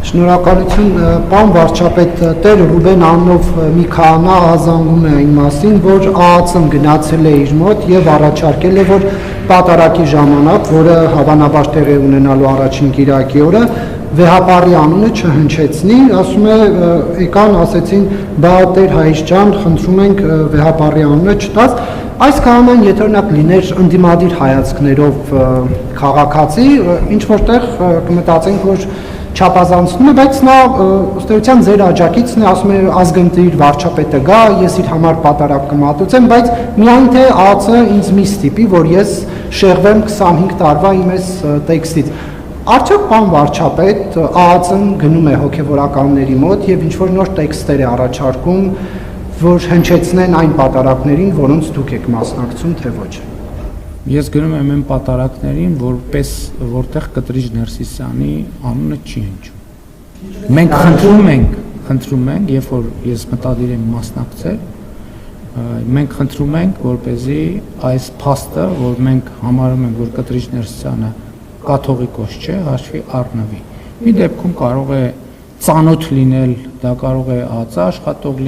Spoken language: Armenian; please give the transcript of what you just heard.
Շնորհակալություն, պարոն վարչապետ, Տեր Ռուբեն անունով մի քահանա ահազանգում է այն մասին, որ ԱԱՑ-ն գնացել է իր մոտ եւ առաջարկել է, որ պատարագի ժամանակ, որը հավանաբար տեղի ունենալու առաջին կիրակի օրը, վեհապարի անունը չհնչեցնի, ասում է, եկան, ասեցին, բա Տեր Հայր ջան, խնդրում ենք վեհապարի անունը չտաս։ Այս քահանան եթե օրինակ լիներ ընդդիմադիր հայացքներով քաղաքացի, ինչ որտեղ կմտածենք, որ չափազանցնում է, բայց նա ըստ էության ձեր աջակիցն է, ասում է ազգընտիր վարչապետը գա, ես իր համար պատարակ կմատուցեմ, բայց միայն թե ԱԱՑ-ը ինձ մի ստիպի, որ ես շեղվեմ 25 տարվա իմ այս տեքստից։ Արդյոք պարոն վարչապետ, ԱԱՑ-ն գնում է հոգևորականների մոտ եւ ինչ-որ նոր տեքստեր է առաջարկում, որ հնչեցնեն այն պատարակներին, որոնց դուք եք մասնակցում, թե ոչ։ Ես գնում եմ այն պատարակներին, որտեղ Կտրիչ Ներսիսյանի անունը չի հնչում։ Մենք խնդրում ենք, երբ որ ես մտադիր եմ մասնակցել, մենք խնդրում ենք, որպեսզի այս փաստը, որ մենք համարում ենք, որ Կտրիչ Ներսիսյանը կաթողիկոս չէ, հաշվի առնվի։ Մի դեպքում կարող է ծանոթ լինել, դա կարող է ԱԱՑ աշխատող լինել,